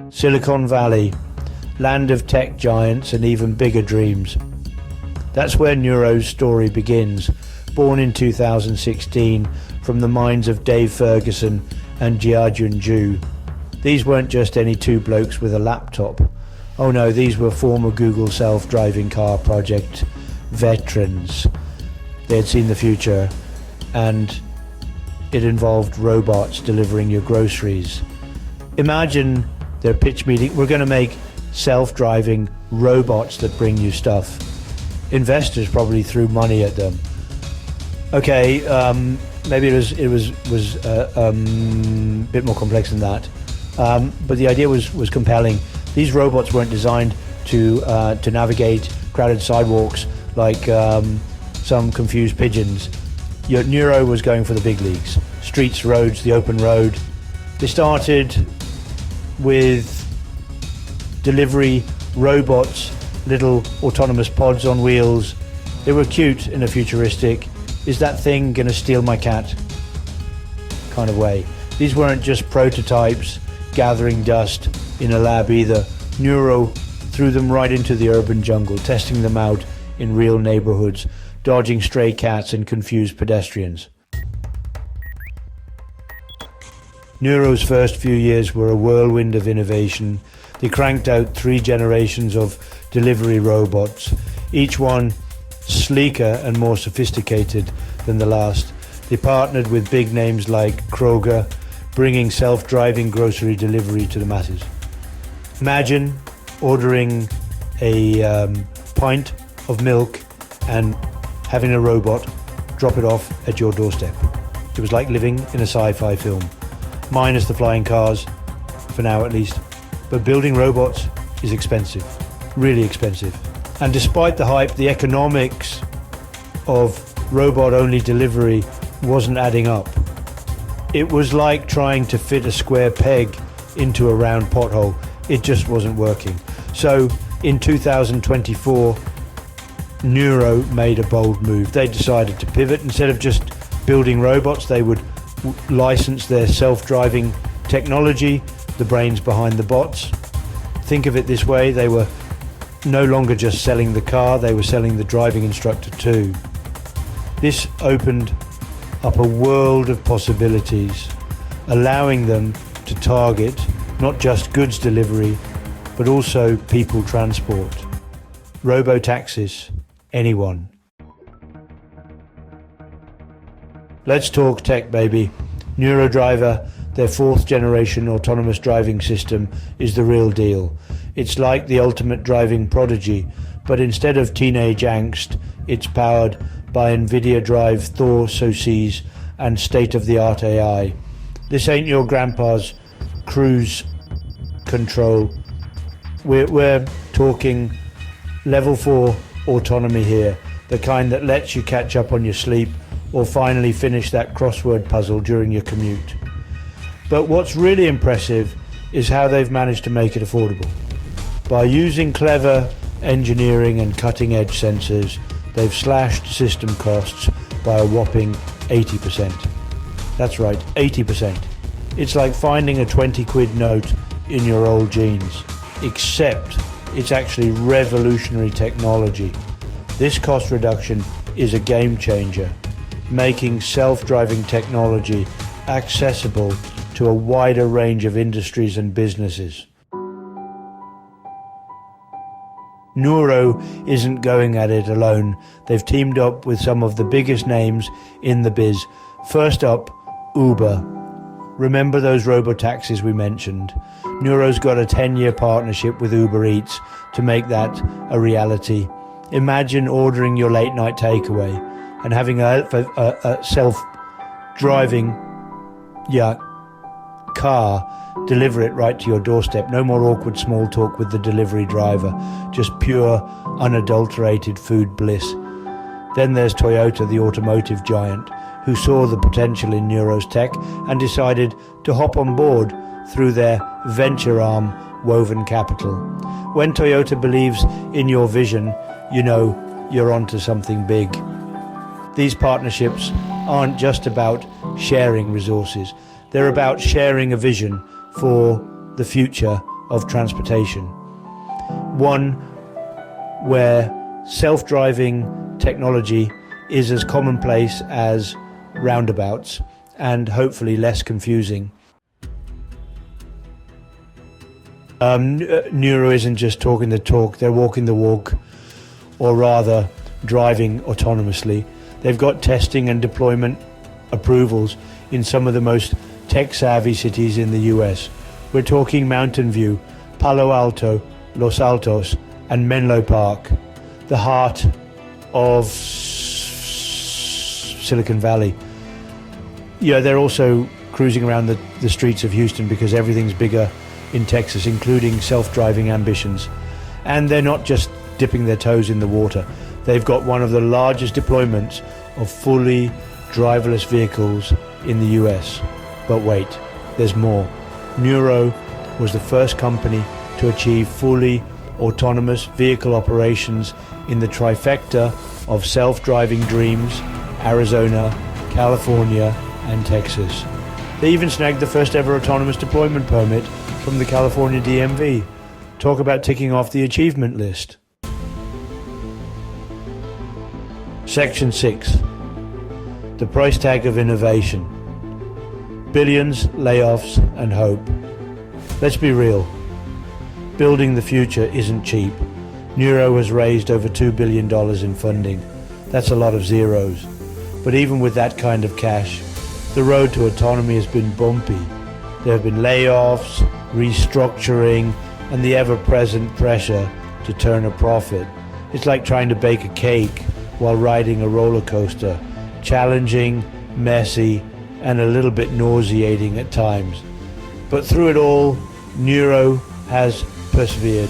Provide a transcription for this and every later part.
Silicon Valley, land of tech giants and even bigger dreams. That's where Nuro's story begins, born in 2016 from the minds of Dave Ferguson and Jiajun Zhu. These weren't just any two blokes with a laptop. Oh no, these were former Google self-driving car project veterans. They had seen the future, and it involved robots delivering your groceries. Imagine their pitch meeting. We're going to make self-driving robots that bring you stuff. Investors probably threw money at them. Okay, maybe it was a bit more complex than that, but the idea was compelling. These robots weren't designed to navigate crowded sidewalks like some confused pigeons. Nuro was going for the big leagues. Streets, roads, the open road. They started with delivery robots, little autonomous pods on wheels. They were cute in a futuristic, is that thing gonna steal my cat kind of way. These weren't just prototypes gathering dust in a lab either. Nuro threw them right into the urban jungle, testing them out in real neighborhoods, dodging stray cats and confused pedestrians. Nuro's first few years were a whirlwind of innovation. They cranked out 3 generations of delivery robots, each one sleeker and more sophisticated than the last. They partnered with big names like Kroger, bringing self-driving grocery delivery to the masses. Imagine ordering a pint of milk and having a robot drop it off at your doorstep. It was like living in a sci-fi film, minus the flying cars, for now at least. But building robots is expensive, really expensive. And despite the hype, the economics of robot-only delivery wasn't adding up. It was like trying to fit a square peg into a round pothole. It just wasn't working. So in 2024, Nuro made a bold move. They decided to pivot. Instead of just building robots, they would license their self-driving technology, the brains behind the bots. Think of it this way, they were no longer just selling the car, they were selling the driving instructor too. This opened up a world of possibilities, allowing them to target not just goods delivery, but also people transport. Robo-taxis, anyone. Let's talk tech, baby. Nuro Driver, their 4th generation autonomous driving system, is the real deal. It's like the ultimate driving prodigy, but instead of teenage angst, it's powered by NVIDIA Drive Thor SoCs and state-of-the-art AI. This ain't your grandpa's cruise control. We're talking level 4 autonomy here, the kind that lets you catch up on your sleep or finally finish that crossword puzzle during your commute. But what's really impressive is how they've managed to make it affordable. By using clever engineering and cutting-edge sensors, they've slashed system costs by a whopping 80%. That's right, 80%. It's like finding a 20 quid note in your old jeans, except it's actually revolutionary technology. This cost reduction is a game changer, making self-driving technology accessible to a wider range of industries and businesses. Nuro isn't going at it alone. They've teamed up with some of the biggest names in the biz. First up, Uber. Remember those robo-taxis we mentioned? Nuro's got a 10-year partnership with Uber Eats to make that a reality. Imagine ordering your late-night takeaway and having a self-driving car deliver it right to your doorstep. No more awkward small talk with the delivery driver, just pure, unadulterated food bliss. Then there's Toyota, the automotive giant, who saw the potential in Nuro's tech and decided to hop on board through their venture arm, Woven Capital. When Toyota believes in your vision, you know you're onto something big. These partnerships aren't just about sharing resources. They're about sharing a vision for the future of transportation. One where self-driving technology is as commonplace as roundabouts and hopefully less confusing. Nuro isn't just talking the talk, they're walking the walk, or rather driving autonomously. They've got testing and deployment approvals in some of the most tech-savvy cities in the US. We're talking Mountain View, Palo Alto, Los Altos, and Menlo Park, the heart of Silicon Valley. Yeah, they're also cruising around the streets of Houston because everything's bigger in Texas, including self-driving ambitions. And they're not just dipping their toes in the water. They've got one of the largest deployments of fully driverless vehicles in the US. But wait, there's more. Nuro was the first company to achieve fully autonomous vehicle operations in the trifecta of self-driving dreams: Arizona, California, and Texas. They even snagged the first ever autonomous deployment permit from the California DMV. Talk about ticking off the achievement list. Section 6. The price tag of innovation. Billions, layoffs, and hope. Let's be real. Building the future isn't cheap. Nuro has raised over $2 billion in funding. That's a lot of zeros. But even with that kind of cash, the road to autonomy has been bumpy. There have been layoffs, restructuring, and the ever-present pressure to turn a profit. It's like trying to bake a cake while riding a roller coaster. Challenging, messy, and a little bit nauseating at times. But through it all, Nuro has persevered.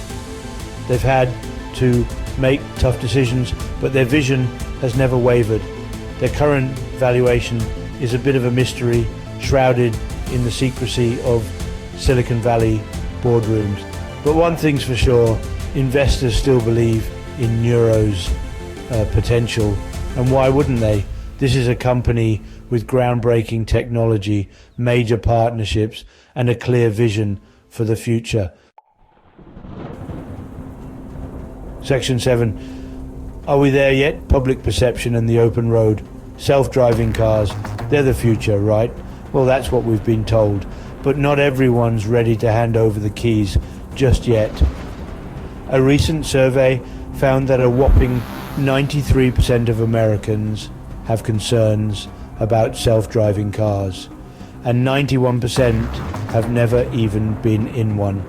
They've had to make tough decisions, but their vision has never wavered. Their current valuation is a bit of a mystery, shrouded in the secrecy of Silicon Valley boardrooms. But one thing's for sure, investors still believe in Nuro's potential, and why wouldn't they? This is a company with groundbreaking technology, major partnerships, and a clear vision for the future. Section 7. Are we there yet? Public perception and the open road. Self-driving cars, they're the future, right? Well, that's what we've been told. But not everyone's ready to hand over the keys just yet. A recent survey found that a whopping 93% of Americans have concerns about self-driving cars, and 91% have never even been in one.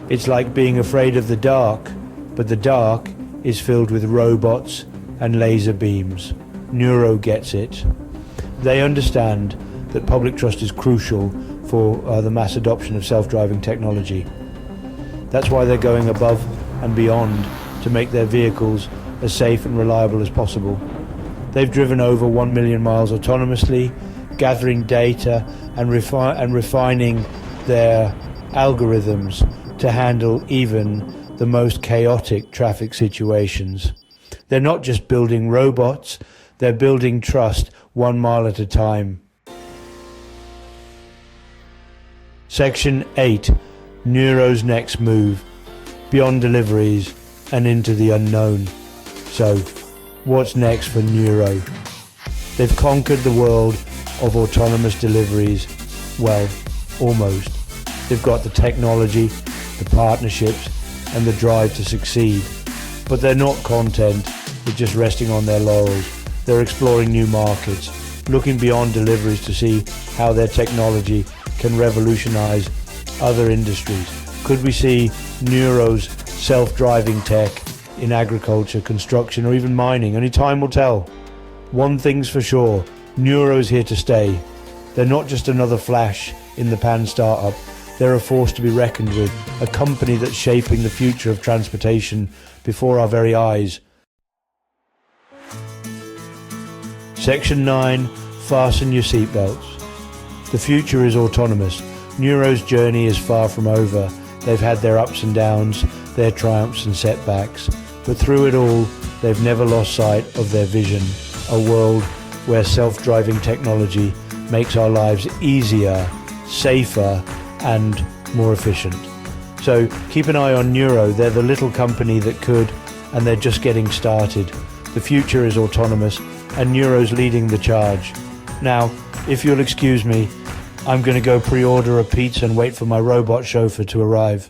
It's like being afraid of the dark, but the dark is filled with robots and laser beams. Nuro gets it. They understand that public trust is crucial for the mass adoption of self-driving technology. That's why they're going above and beyond to make their vehicles as safe and reliable as possible. They've driven over 1 million miles autonomously, gathering data and refining their algorithms to handle even the most chaotic traffic situations. They're not just building robots, they're building trust 1 mile at a time. Section 8. Nuro's next move. Beyond deliveries and into the unknown. So, what's next for Nuro? They've conquered the world of autonomous deliveries. Well, almost. They've got the technology, the partnerships, and the drive to succeed. But they're not content with just resting on their laurels. They're exploring new markets, looking beyond deliveries to see how their technology can revolutionize other industries. Could we see Nuro's self-driving tech in agriculture, construction, or even mining? Only time will tell. One thing's for sure, Nuro's here to stay. They're not just another flash in the pan startup. They're a force to be reckoned with, a company that's shaping the future of transportation before our very eyes. Section 9. Fasten your seatbelts. The future is autonomous. Nuro's journey is far from over. They've had their ups and downs, their triumphs and setbacks, but through it all, they've never lost sight of their vision, a world where self-driving technology makes our lives easier, safer, and more efficient. So keep an eye on Nuro. They're the little company that could, and they're just getting started. The future is autonomous, and Nuro's leading the charge. Now, if you'll excuse me, I'm going to go pre-order a pizza and wait for my robot chauffeur to arrive.